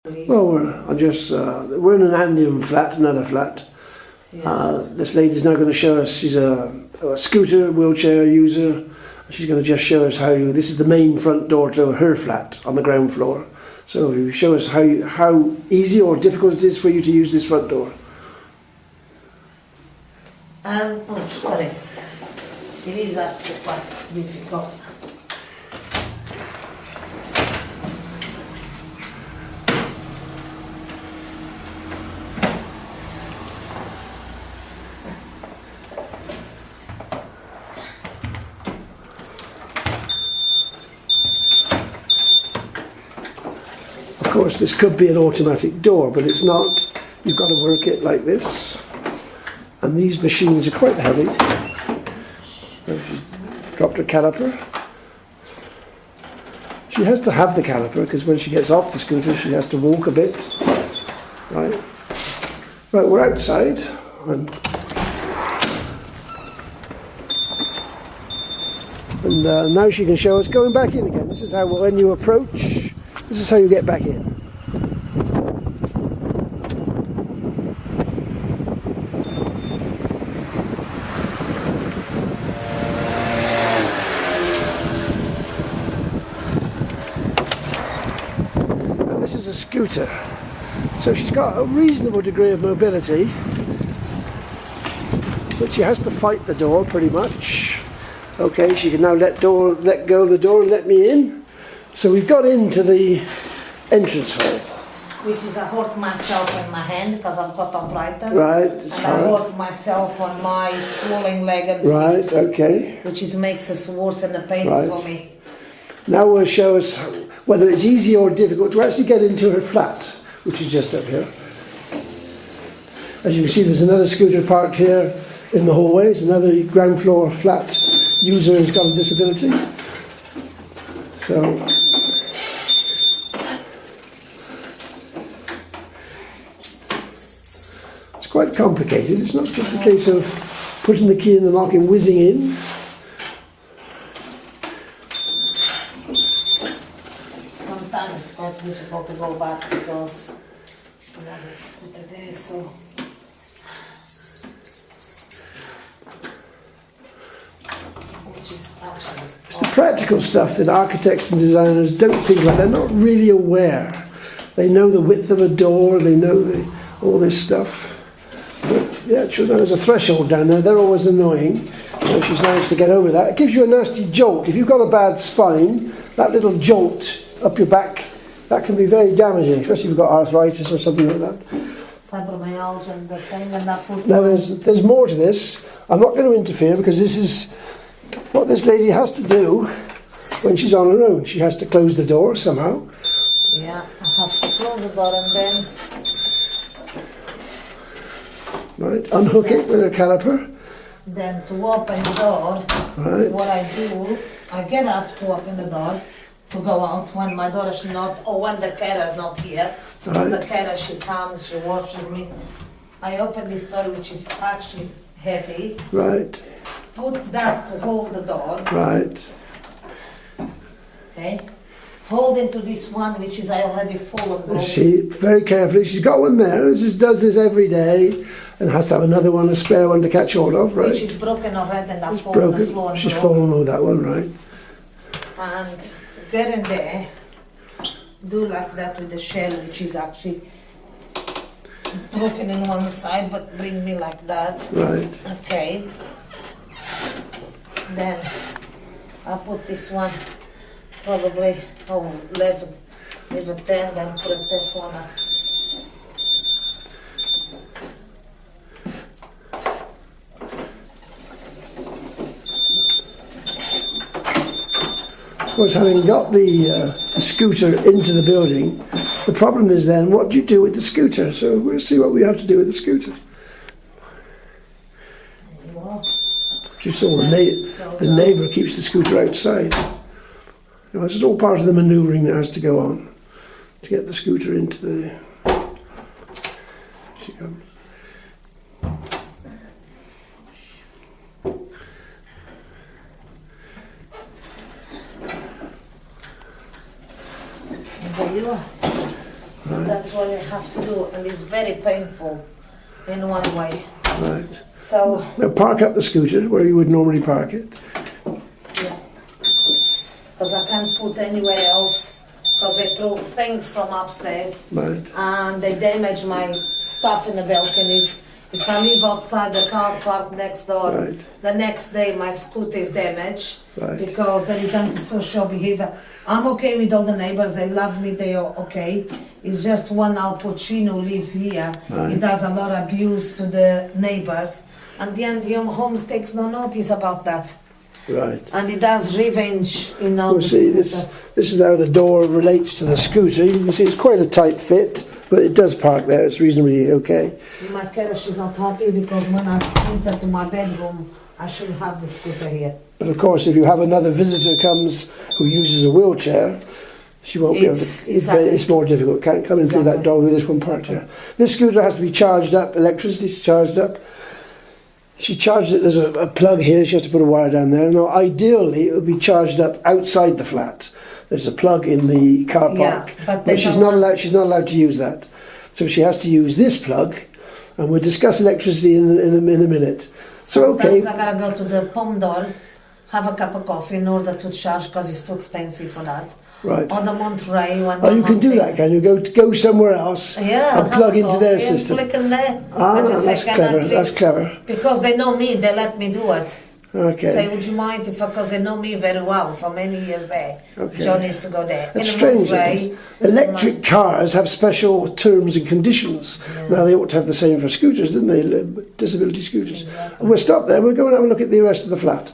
Well, we're in an Andium flat, another flat. Yeah. This lady's now going to show us. She's a scooter wheelchair user. She's going to just show us how this is the main front door to her flat on the ground floor. So you show us how easy or difficult it is for you to use this front door. Oh, sorry. It is actually quite difficult. Of course, this could be an automatic door, but it's not. You've got to work it like this. And these machines are quite heavy. She's dropped her caliper. She has to have the caliper because when she gets off the scooter, she has to walk a bit. Right, we're outside. And now she can show us going back in again. This is how, when you approach, this is how you get back in. Now this is a scooter, so she's got a reasonable degree of mobility, but she has to fight the door pretty much. Okay, she can now let go of the door and let me in. So we've got into the entrance hall. Which is I hurt myself in my hand because I've got arthritis. Right. And I hurt myself on my swollen leg and feet. Right, okay. Which makes us worse and the pain for me. Now we'll show us whether it's easy or difficult to actually get into her flat, which is just up here. As you can see, there's another scooter parked here in the hallway. It's another ground floor flat user who's got a disability. So it's quite complicated. It's not just a case of putting the key in the lock and whizzing in. Sometimes it's quite difficult to go back because the scooter there, so. It's the practical stuff that architects and designers don't think about. They're not really aware. They know the width of a door, they know all this stuff. But the actual, there's a threshold down there, they're always annoying. So she's managed to get over that. It gives you a nasty jolt. If you've got a bad spine, that little jolt up your back, that can be very damaging, especially if you've got arthritis or something like that. Fibromyalgia and the thing and that foot. Now there's more to this. I'm not going to interfere because this is what this lady has to do when she's on her own. She has to close the door somehow. Yeah, I have to close the door and then... Right, unhook it with her caliper. Then to open the door, what I do, I get up to open the door, to go out when my daughter's not, or when the carer's not here. Because the carer, she comes, she washes me. I open this door, which is actually heavy. Right. Put that to hold the door. Right. Okay. Hold into this one, which is I already fallen. She very carefully. She's got one there. She does this every day, and has to have another one, a spare one to catch hold of. Right. Which is broken already, and I've fallen on the floor. She's fallen on that one, right? And get in there. Do like that with the shell, which is actually broken in one side, but bring me like that. Right. Okay. Then I'll put this one probably leave it there, then put it there for now. Of course, having got the scooter into the building, the problem is then what do you do with the scooter? So we'll see what we have to do with the scooter. You saw the neighbour keeps the scooter outside. This is all part of the manoeuvring that has to go on to get the scooter into the... She comes. There you are. Right. that's what I have to do, and it's very painful in one way. Right. So, Now park up the scooter where you would normally park it. yeah. Because I can't put anywhere else, because they throw things from upstairs. Right. And they damage my stuff in the balconies. If I leave outside the car parked next door, Right. the next day my scooter is damaged Right. because there is antisocial behavior. I'm okay with all the neighbors, they love me, they are okay. It's just one Al Pacino lives here. Right. He does a lot of abuse to the neighbors. And the Andium Homes takes no notice about that. Right. And he does revenge, you know. Well, see, this is how the door relates to the scooter. You can see it's quite a tight fit, but it does park there. It's reasonably okay. My carer, she's not happy because when I enter to my bedroom, I should have the scooter here. But of course, if you have another visitor comes who uses a wheelchair, she won't be able to. It's more difficult. Can't come in through that door with this one parked here. This scooter has to be charged up. Electricity's charged up. She charged it. There's a plug here. She has to put a wire down there. Now, ideally, it would be charged up outside the flat. There's a plug in the car park, but she's not allowed. She's not allowed to use that. So she has to use this plug, and we'll discuss electricity in a minute. So okay. Sometimes I gotta go to the pump door, have a cup of coffee in order to charge because it's too expensive for that. Right. Or the Monterey when. Oh, you can do that, can you? Go somewhere else and plug into their system. Click in there. Ah, that's clever. That's clever. Because they know me, they let me do it. Okay. Say, would you mind if, because they know me very well for many years there. Okay. John used to go there. It's strange. Electric cars have special terms and conditions. Yeah. Now they ought to have the same for scooters, didn't they? Disability scooters. Exactly. And we'll stop there. We'll go and have a look at the rest of the flat.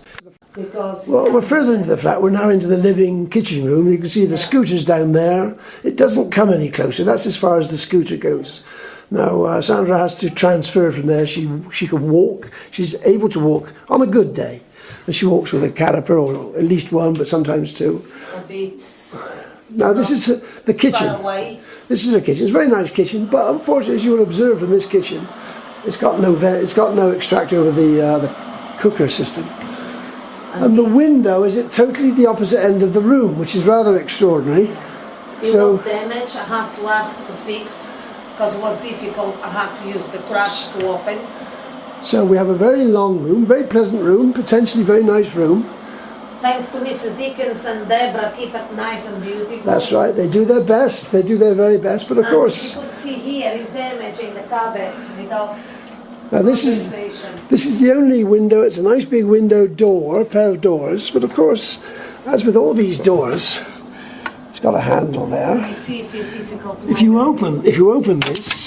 Because well, we're further into the flat. We're now into the living kitchen room. You can see the scooter's down there. It doesn't come any closer. That's as far as the scooter goes. Now, Sandra has to transfer from there. She can walk. She's able to walk on a good day. And she walks with a caliper, or at least one, but sometimes two. A bit. Now, this is the kitchen. Far away. This is her kitchen. It's a very nice kitchen, but unfortunately, as you will observe from this kitchen, it's got no extractor over the cooker system. And the window is at totally the opposite end of the room, which is rather extraordinary. It was damaged. I had to ask to fix because it was difficult. I had to use the crutch to open. So we have a very long room, very pleasant room, potentially very nice room. Thanks to Mrs. Dickens and Deborah, keep it nice and beautiful. That's right. They do their best. They do their very best. But of course, you could see here is damage in the carpets without. Now this is the only window. It's a nice big window door, a pair of doors. But of course, as with all these doors, it's got a handle there. Let's see if it's difficult to if you open this,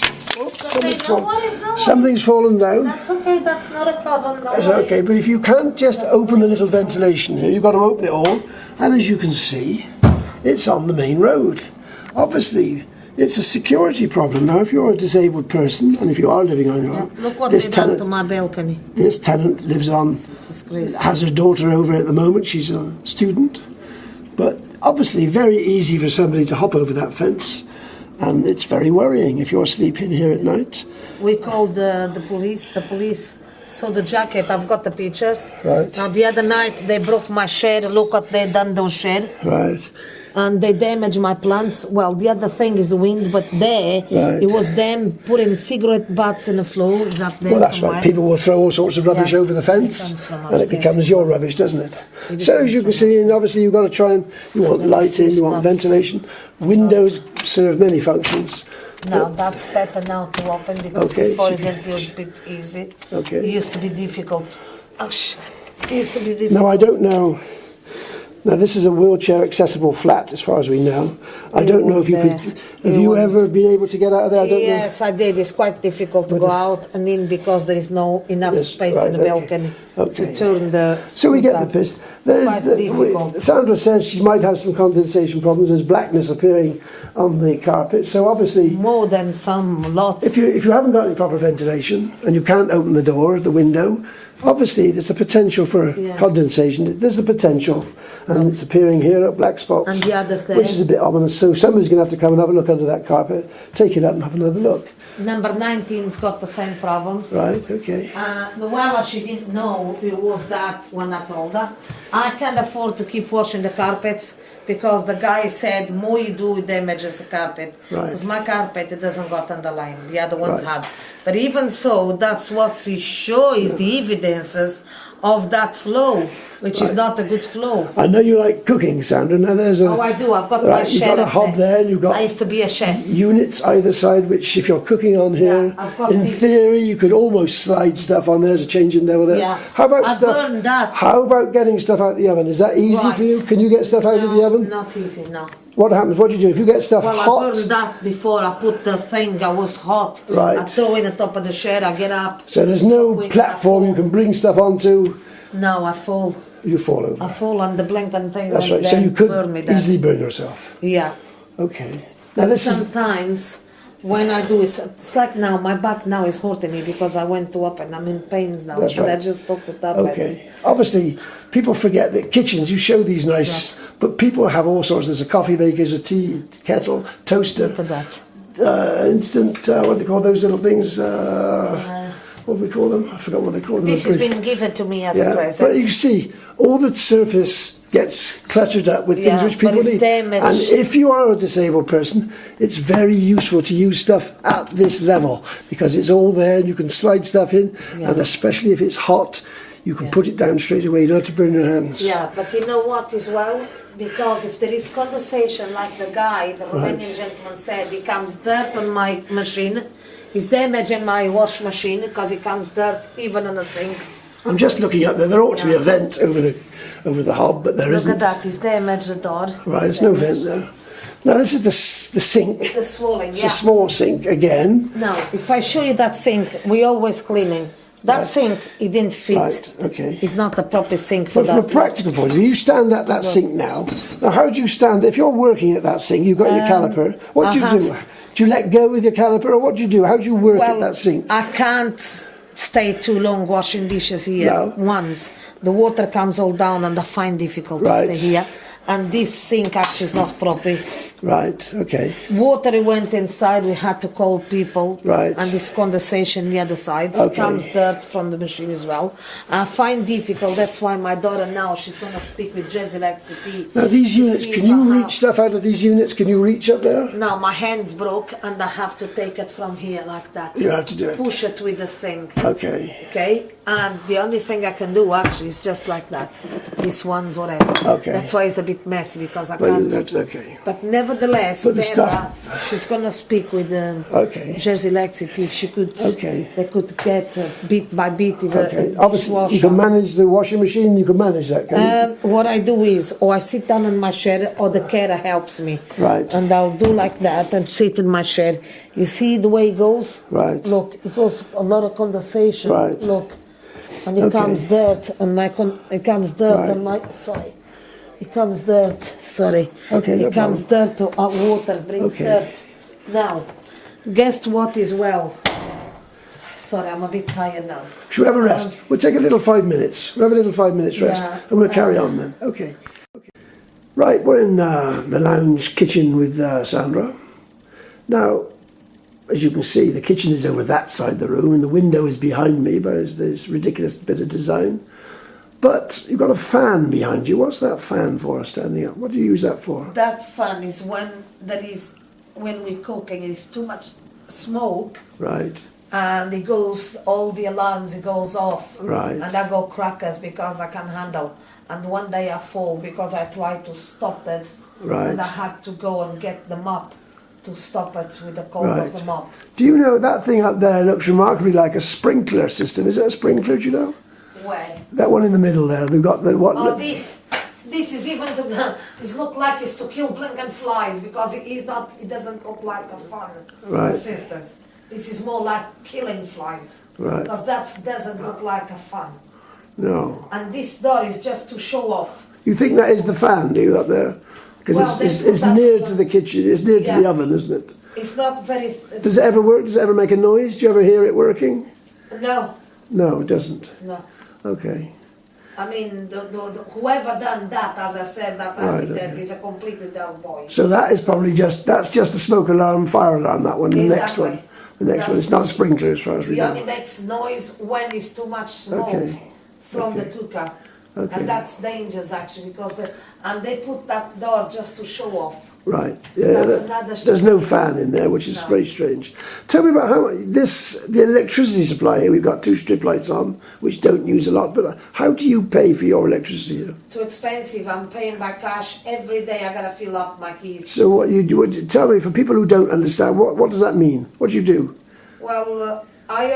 something's fallen down. That's okay. That's not a problem. That's okay. But if you can't just open the little ventilation here, you've got to open it all. And as you can see, it's on the main road. Obviously, it's a security problem. Now, if you're a disabled person, and if you are living on your own, look what they've done to my balcony. This tenant lives on, has her daughter over at the moment. She's a student. But obviously, very easy for somebody to hop over that fence. And it's very worrying if you're sleeping here at night. We called the police. The police saw the jacket. I've got the pictures. Right. Now, the other night, they broke my shed. Look what they done to shed. Right. And they damaged my plants. Well, the other thing is the wind, but there, it was them putting cigarette butts in the floor. It's up there. Well, that's somewhere. right. People will throw all sorts of rubbish over the fence, and it becomes your rubbish, doesn't it? So as you can see, and obviously you've got to try and, you want lighting, you want ventilation. Windows serve many functions. Now that's better now to open because before it was a bit easy. Okay. It used to be difficult. It used to be difficult. Now I don't know. Now this is a wheelchair accessible flat as far as we know. I don't know if you could, have you ever been able to get out of there? I don't know. Yes, I did. It's quite difficult to go out and in because there is no enough space in the balcony to turn the... So we get the pist. Sandra says she might have some condensation problems. There's blackness appearing on the carpet. So obviously... More than some lots. If you haven't got any proper ventilation and you can't open the door, the window, obviously there's a potential for condensation. There's the potential. And it's appearing here at black spots. And the other thing, which is a bit ominous. So somebody's going to have to come and have a look under that carpet, take it up and have another look. Number 19's got the same problems. Right, okay. Well, she didn't know it was that when I told her. I can't afford to keep washing the carpets because the guy said more you do, it damages the carpet. Right. Because my carpet, it doesn't got underline. The other ones Right. had. But even so, that's what he shows the evidences of that flow, which is not a good flow. I know you like cooking, Sandra. Now there's a... Oh, I do. I've got my Right, chef. you've got a hob there, and you've got... I used to be a chef. units either side, which if you're cooking on here, Yeah, I've got in these. theory you could almost slide stuff on there as a changing level there. Yeah. How about I've stuff? learned that. How about getting stuff out the oven? Is that easy Right. for you? Can you get stuff out of the oven? Not easy, no. What happens? What do you do if you get stuff Well, I hot? burned that before I put the thing. I was hot. Right. I throw in the top of the shed. I get up. So there's no quick, platform I you fall. can bring stuff onto. No, I fall. You fall over. I fall on the blinking thing. That's and right. So then you could burn me that. easily burn yourself. Yeah. Okay. Now But this is sometimes when I do it, it's like now my back now is hurting me because I went to open. I'm in pains now. That's and I right. just took the tablets. okay. Obviously, people forget that kitchens. You show these nice, but people have all sorts. There's a coffee maker, there's a tea kettle, toaster. Look at that. Instant, what do they call those little things? What do we call them? I forgot what they call them. This has been given to me as a yeah, present. but you see, all the surface gets cluttered up with things Yeah, which but people it's need. damaged. And if you are a disabled person, it's very useful to use stuff at this level because it's all there and you can slide stuff in, Yeah. and especially if it's hot, you can Yeah. put it down straight away. You don't have to burn your hands. Yeah, but you know what as well? Because if there is condensation, like the guy, the Romanian gentleman said, it comes dirt on my machine, it's damaging my wash machine because it comes dirt even on the sink. I'm just looking up there. There ought to be a vent over the hob, but there Look isn't. at that, it's damaged the door. Right, It's there's no damaged. vent there. Now this is the sink. It's a swelling, It's yeah. a small sink again. Now, if I show you that sink, we always cleaning. That sink, it didn't fit. Right, okay. It's not the proper sink for But from a that. practical point of view, you stand at that sink now. Now, how do you stand? If you're working at that sink, you've got your caliper. What do you do? Do you let go with your caliper, or what do you do? How do you work at that sink? I can't stay too long washing dishes here. No. Once the water comes all down, and I find difficult to Right. stay here. And this sink actually is not proper. Right, okay. Water went inside. We had to call people. Right. And this condensation the other side. Okay. Comes dirt from the machine as well. I find difficult. That's why my daughter now she's gonna speak with Jersey Electricity. Now, these to units, see can if you I reach have- stuff out of these units? Can you reach up there? No, my hand's broke and I have to take it from here like that. You have to do it. Push it with the thing. Okay. Okay, and the only thing I can do actually is just like that. This one's whatever. Okay. That's why it's a bit messy because I Well, can't. that's okay. But nevertheless, But the Sandra, she's gonna speak with Okay. Jersey Electricity if she could. Okay. They could get bit by bit. Okay. A Obviously, you can manage the washing machine. You can manage that, can you? What I do is, or I sit down in my chair, or the carer helps me. Right. And I'll do like that and sit in my chair. You see the way it goes? Right. Look, it goes a lot of condensation. Right. Look, and it Okay. comes dirt on my. It comes dirt Right. on my. Sorry. It comes dirt. Sorry. Okay, no It comes dirt to water. Brings Okay. dirt. Now, guess what as well? Sorry, I'm a bit tired now. Should we have a rest? We'll take a little 5 minutes. We'll have a little 5 minutes rest. Yeah. And we'll carry on then. Okay. Right, we're in the lounge kitchen with Sandra. Now, as you can see, the kitchen is over that side of the room and the window is behind me, but it's this ridiculous bit of design. But you've got a fan behind you. What's that fan for standing up? What do you use that for? That fun is when we're cooking. It's too much smoke. Right, And it goes, all the alarms, it goes off. Right. And I go crackers because I can handle. And one day I fall because I tried to stop it. Right. And I had to go and get the mop to stop it with the cold Right. of the mop. Do you know that thing up there looks remarkably like a sprinkler system? Is it a sprinkler, do you know? Where? That one in the middle there, they've got the what? Oh, this is even to the, it look like it's to kill blinking flies because it is not, it doesn't look like a fun Right. assistance. This is more like killing flies. Right. Because that doesn't look like a fun. No. And this door is just to show off. You think that is the fan, do you, up there? Because Well, it's that's- near to the kitchen, it's near to Yeah. the oven, isn't it? It's not very, Does it ever work? Does it ever make a noise? Do you ever hear it working? no, No, it doesn't. no. Okay. I mean, whoever done that, as I said, that Right, architect okay. is a completely dull boy. So that is probably that's just a smoke alarm, fire alarm, that one. The next Exactly. one. The next one. It's not a sprinkler as far as we He only know. makes noise when it's too much smoke Okay. from Okay. the cooker. Okay. And that's dangerous actually because they put that door just to show off. Right. Yeah. That's another There's no fan in there, which is No. very strange. Tell me about the electricity supply here. We've got 2 strip lights on, which don't use a lot. But how do you pay for your electricity here? Too expensive. I'm paying by cash every day. I gotta fill up my keys. So what you do? Tell me, for people who don't understand, what does that mean? What do you do? Well, I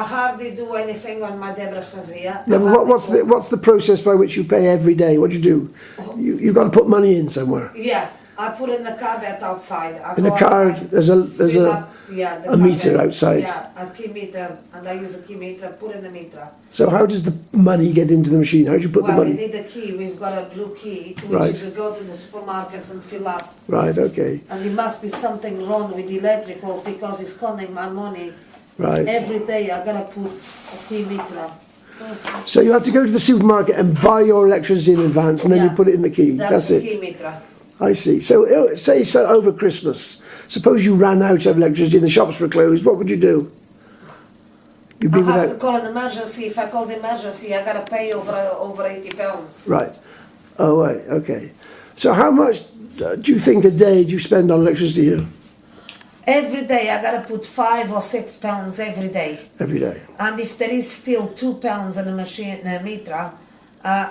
hardly do anything on my Debra's here. Yeah, but what's the process by which you pay every day? What do you do? You've got to put money in somewhere. Yeah, I put in the car bet outside. In a card, there's a meter outside. Yeah, a key meter, and I use a key meter, put in the meter. So how does the money get into the machine? How do you put the Well, we money? need a key. We've got a blue key, which Right. is we go to the supermarkets and fill up. Right, okay, And there must be something wrong with the electricals because it's conning my money. right. Every day I gotta put a key meter. So you have to go to the supermarket and buy your electricity in advance, and then you Yeah. put it in the key. That's That's the it. key meter. I see. So say over Christmas, suppose you ran out of electricity and the shops were closed. What would you do? You'd be I have to without. call an emergency. If I call the emergency, I gotta pay over £80. Right. Oh, right. Okay. So how much do you think a day do you spend on electricity here? Every day I gotta put £5 or £6 every day. Every day. And if there is still £2 in the machine, meter,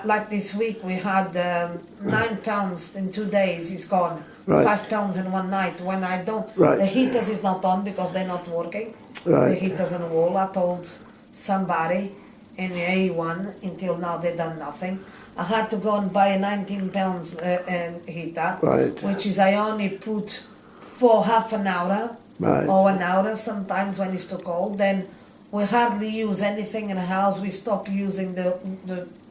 like this week we had £9 in 2 days. It's gone. Right. £5 in one night. When I don't, Right. the heaters is not on because they're not working. The Right. heaters on the wall. I told somebody in the A1 until now they done nothing. I had to go and buy a £19 heater, Right. which is I only put for half an hour Right. or an hour sometimes when it's too cold. Then we hardly use anything in the house. We stop using the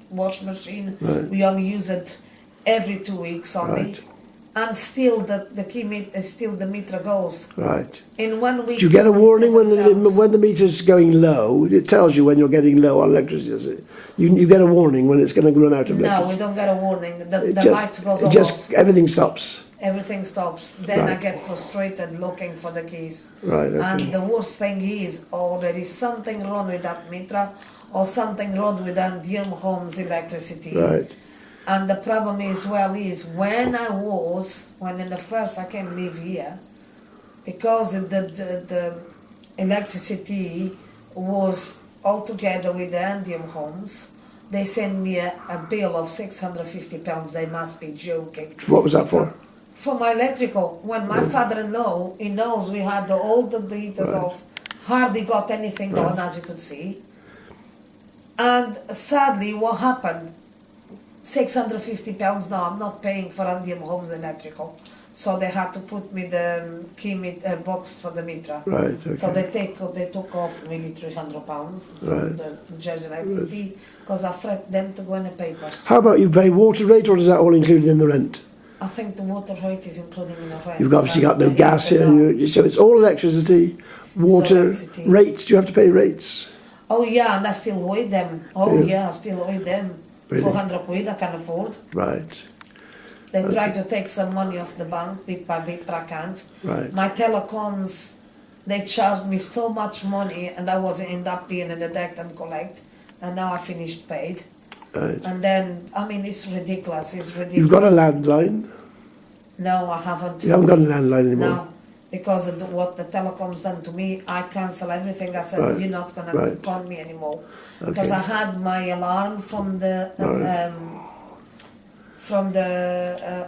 washing machine. Right. We only use it every 2 weeks only. Right. And still the key meter, still the meter goes. Right. In 1 week. Do you get a warning when £7. when the meter's going low? It tells you when you're getting low on electricity, does it? You get a warning when it's going to run out of No, electricity? we don't get a warning. The It lights goes off. everything stops. Everything stops. Then I Right. get frustrated looking for the keys. Right, okay. And the worst thing is, there is something wrong with that meter, or something wrong with Andium Homes electricity. Right. And the problem is, when in the first I came live here, because the electricity was all together with the Andium Homes, they sent me a bill of £650. They must be joking. What was that for? For my electrical. When my father-in-law, he knows we had all the heaters off, hardly got anything done, as you could see. And sadly, what happened? £650 now, I'm not paying for Andium Homes electrical. So they had to put me the key box for the meter. Right, okay. So they took off really £300 from the Jersey Electricity because I threatened them to go in the papers. How about you pay water rate, or is that all included in the rent? I think the water rate is included in the rent. You've obviously got no The gas heater, here, no. so it's all electricity, water, electricity. rates. Do you have to pay rates? Oh yeah, and I still owe them. Oh yeah, I still owe them. Really? 400 quid I can afford. Right. They try to take some money off the bank bit by bit, but I can't. Right. My telecoms, they charged me so much money, and I was end up being in the debt and collect, and now I finished paid. Right. And then, I mean, it's ridiculous. It's ridiculous. You've got a landline? No, I haven't. You haven't got a landline anymore? No, because of what the Telecoms done to me, I cancel everything. I said, Right. you're not going Right. to con me anymore. Because Okay. I had my alarm from the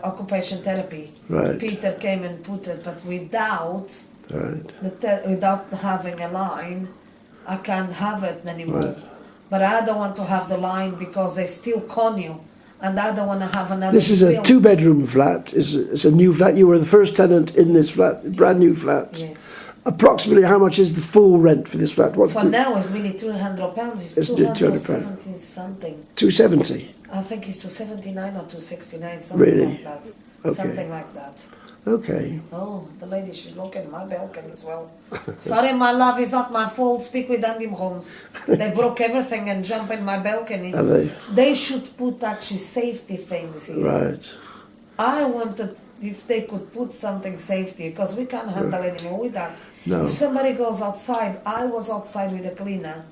occupation therapy. Right. Peter came and put it, but without Right. without having a line, I can't have it anymore. Right. But I don't want to have the line because they still con you, and I don't want to have another. This is a bill. two-bedroom flat. It's a new flat. You were the first tenant in this flat, brand new flat. Yes. Approximately how much is the full rent for this flat? What's For now, it's really £200. It's It's £270 something. 270. I think it's £279 or £269, something Really? like that. Okay. Something like that. Okay. Oh, the lady, she's looking at my balcony as well. Sorry, my love, it's not my fault. Speak with Andium Homes. They broke everything and jump in my balcony. Are they? They should put actually safety things here. Right. I wanted if they could put something safety because we can't handle anymore with that. No. If somebody goes outside, I was outside with a cleaner,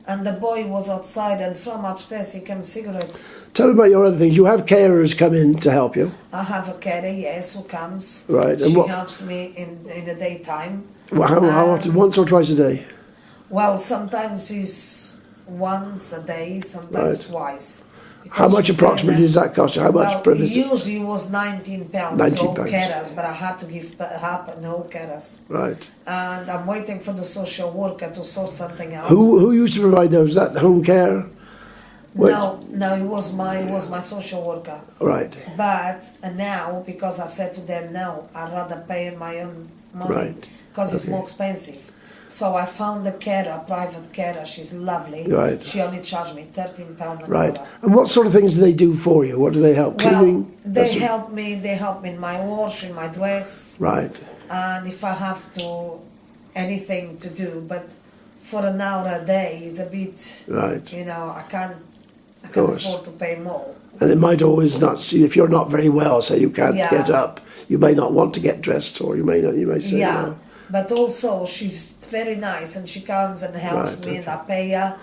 and the boy was outside, and from upstairs he came cigarettes. Tell me about your other things. You have carers come in to help you. I have a carer, yes, who comes. Right. And she what, helps me in the daytime. well, how often? Once or twice a day? Well, sometimes it's once a day, sometimes Right. twice. How much approximately does that cost you? How much Well, per visit? usually it was £19 £19. all carers, but I had to give half and all carers. Right. And I'm waiting for the social worker to sort something out. Who used to provide those? Is that home care? No, it was my social worker. Right. But now, because I said to them, no, I'd rather pay my own money Right. because it's Okay. more expensive. So I found a carer, a private carer. She's lovely. Right. She only charged me £13 an Right. hour. And what sort of things do they do for you? What do they help? Cleaning? Well, they That's- help me. They help me in my wash, in my dress, Right. and if I have to anything to do. But for an hour a day is a bit. Right. You know, I can't course. afford to pay more. And it might always not see if you're not very well, say you can't Yeah. get up. You may not want to get dressed, or you may not. You may say, Yeah, no. but also she's very nice, and she comes and helps Right, me, and I pay her,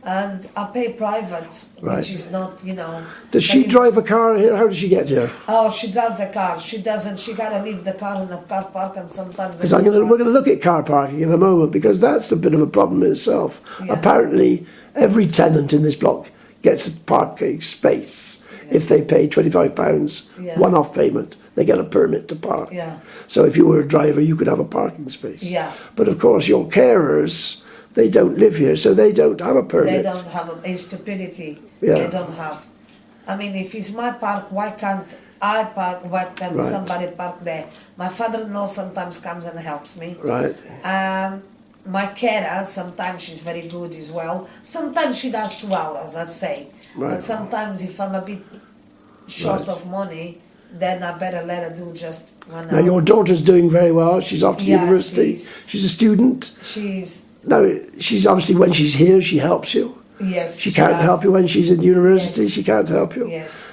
and I pay private, Right. which is not, you know. Does she very- drive a car here? How does she get here? Oh, she drives the car. She doesn't. She gotta leave the car in a car park, and sometimes. Because we're going to look at car parking in a moment, because that's a bit of a problem in itself. Yeah. Apparently, every tenant in this block gets a parking space if they pay £25 Yeah. one-off payment. They get a permit to park. Yeah. So if you were a driver, you could have a parking space. Yeah. But of course, your carers, they don't live here, so they don't have a permit. They don't have a stupidity. Yeah. They don't have. I mean, if it's my park, why can't I park? Why can't Right. somebody park there? My father-in-law sometimes comes and helps me. Right. My carer, sometimes she's very good as well. Sometimes she does 2 hours, let's say. Right. But sometimes if I'm a bit short Right. of money, then I better let her do just 1 Now, hour. your daughter's doing very well. She's off to Yeah, university. She's a student. She's, Now, she's obviously, when she's here, she helps you. yes. She can't does. help you when she's in university. Yes. She can't help you. Yes.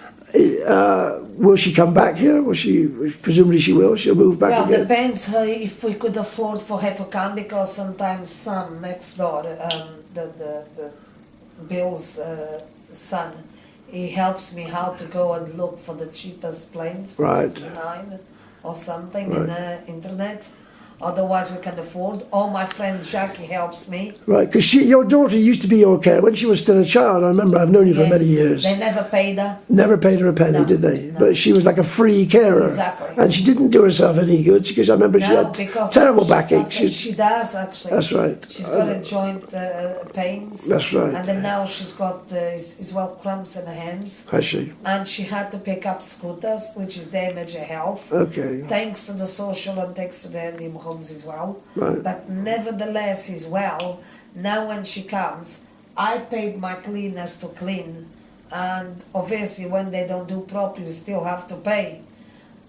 Will she come back here? Will she? Presumably she will. She'll move back Well, again. depends if we could afford for her to come, because sometimes Sam next door, the Bill's son, he helps me how to go and look for the cheapest planes for Right. 59 or something in Right. the internet. Otherwise, we can afford. Or my friend Jackie helps me. Right, because your daughter used to be your carer when she was still a child. I remember. I've known you for Yes, many years. They never paid her. Never paid her a penny, No, did they? no. But she was like a free carer. Exactly. And she didn't do herself any good, because I remember she No, had because terrible she backache. suffers. She does actually. That's right. She's got a joint pains. That's right. And then now she's got as well cramps in her hands. Has she? And she had to pick up scooters, which is damage her health. Okay. Thanks to the social and thanks to the Andium Homes as well. Right. But nevertheless, as well, now when she comes, I paid my cleaners to clean, and obviously when they don't do properly, you still have to pay,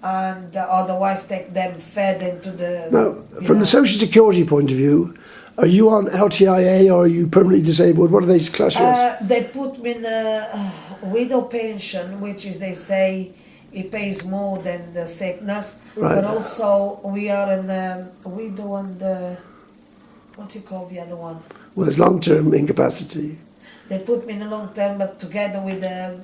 and otherwise take them fed into the. Now, from the social security point of view, are you on LTIA or are you permanently disabled? What are they class you as? They put me in a widow pension, which is, they say, it pays more than the sickness. Right. But also we are in a widow and what do you call the other one? Well, it's long-term incapacity, They put me in a long term, but together with the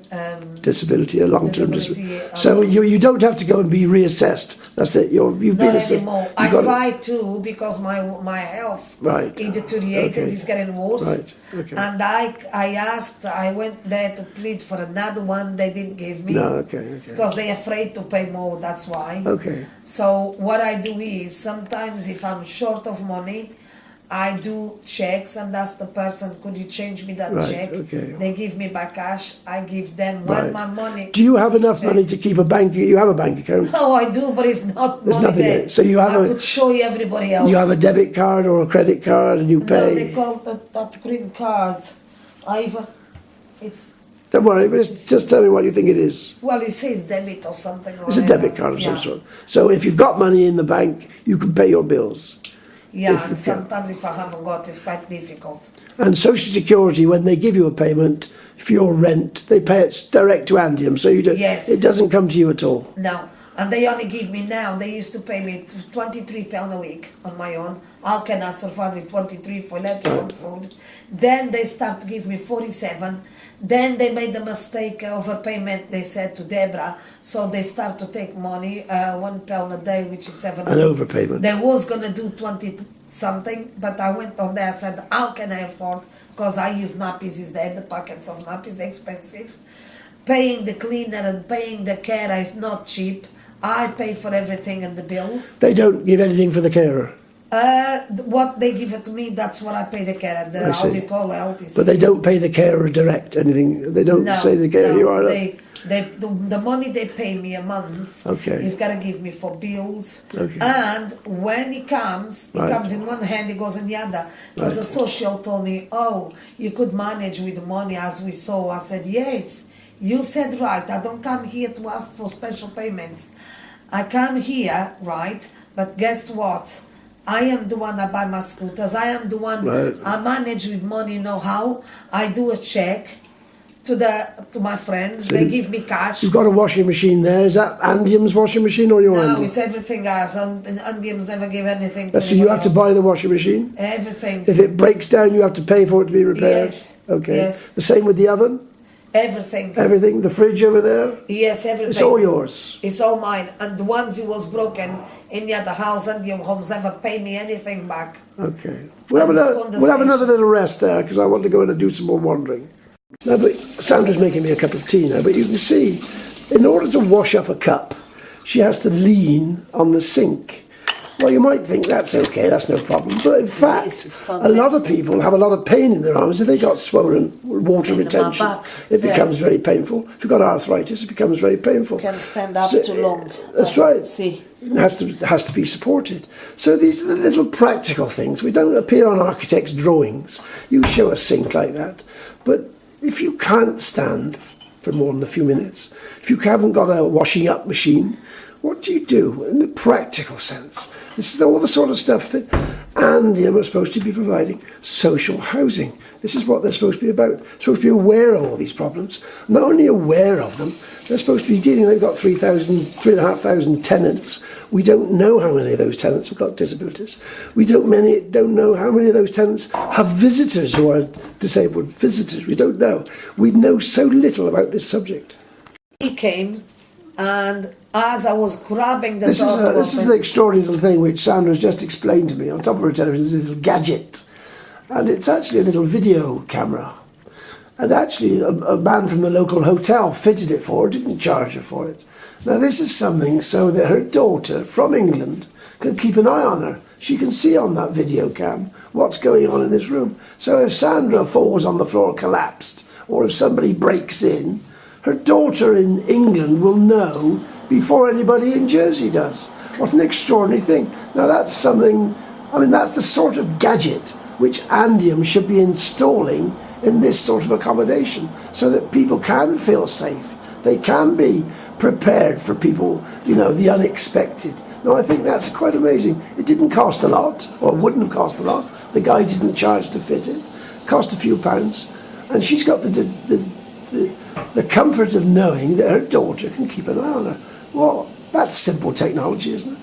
disability, a long-term disability. disability. So you don't have to go and be reassessed. That's it. You've been Not assessed. anymore. You've I got- try to, because my health Right. it deteriorated. Okay. It's getting worse. Right. Okay. And I went there to plead for another one. They didn't give me. No. Okay. Because they're afraid to pay more. That's why. Okay. So what I do is, sometimes if I'm short of money, I do checks and ask the person, could you change me that Right, check? okay. They give me back cash. I give them Right. when my money. Do you have enough money to keep a bank? You have a bank account. No, I do, but it's not There's money nothing there. there. So you have I a- could show you everybody else. You have a debit card or a credit card, and you No, they pay. call that green card. It's Don't worry. But just tell me what you think it is. well, it says debit or something. It's a whatever. debit card of some Yeah. sort. So if you've got money in the bank, you can pay your bills. Yeah, If you and can. sometimes if I haven't got, it's quite difficult. And Social Security, when they give you a payment for your rent, they pay it direct to Andium, so you don't, Yes. it doesn't come to you at all. No, And they only give me now, they used to pay me £23 a week on my own. How can I survive with 23 for electric and food? Then they start to give me 47. Then they made the mistake overpayment, they said to Deborah, so they start to take money, £1 a day, which is 7. An overpayment. They was gonna do 20 something, but I went on there, I said, how can I afford? Because I use nappies, is there, the packets of nappies, they're expensive. Paying the cleaner and paying the carer is not cheap. I pay for everything and the bills. They don't give anything for the carer? What they give it to me, that's what I pay the carer. How do you call it? LTC. But they don't pay the carer direct, anything? They don't say the carer, you are... The money they pay me a month, he's got to give me for bills. And when he comes in one hand, he goes in the other. Because the social told me, oh, you could manage with the money as we saw. I said, yes, you said right. I don't come here to ask for special payments. I come here, right, but guess what? I am the one that buy my scooters. I am the one I manage with money, you know how? I do a check to my friends. So they give me cash. You've got a washing machine there. Is that Andium's washing machine or your No, Andium? it's everything else. And Andium's never give anything to So you have to buy the washing machine? Everything. If it breaks down, you have to pay for it to be repaired? Yes. Okay. Yes. The same with the oven? Everything. Everything? The fridge over there? Yes, everything. It's all yours? It's all mine. And the ones it was broken in the other house, Andium Homes never pay me anything back. Okay. We'll have another little rest there because I want to go in and do some more wandering. Now, but Sandra's making me a cup of tea now, but you can see, in order to wash up a cup, she has to lean on the sink. Well, you might think that's okay, that's no problem. But in fact, a lot of people have a lot of pain in their arms. If they got swollen water retention, it becomes very painful. If you've got arthritis, it becomes very painful. Can't stand up too long. That's right. See. It has to be supported. So these are the little practical things. We don't appear on architects' drawings. You show a sink like that. But if you can't stand for more than a few minutes, if you haven't got a washing up machine, what do you do in the practical sense? This is all the sort of stuff that Andium are supposed to be providing. Social housing. This is what they're supposed to be about. They're supposed to be aware of all these problems. Not only aware of them, they're supposed to be dealing. They've got 3,500 tenants. We don't know how many of those tenants have got disabilities. We don't know how many of those tenants have visitors who are disabled visitors. We don't know. We know so little about this subject. He came, and as I was grabbing the door, this is an extraordinary little thing which Sandra's just explained to me. On top of her television is a little gadget, and it's actually a little video camera. And actually, a man from the local hotel fitted it for her, didn't charge her for it. Now, this is something so that her daughter from England can keep an eye on her. She can see on that video cam what's going on in this room. So if Sandra falls on the floor collapsed, or if somebody breaks in, her daughter in England will know before anybody in Jersey does. What an extraordinary thing. Now that's something, I mean, that's the sort of gadget which Andium should be installing in this sort of accommodation so that people can feel safe. They can be prepared for people, you know, the unexpected. Now, I think that's quite amazing. It didn't cost a lot, or wouldn't have cost a lot. The guy didn't charge to fit it. Cost a few pounds. And she's got the comfort of knowing that her daughter can keep an eye on her. Well, that's simple technology, isn't it?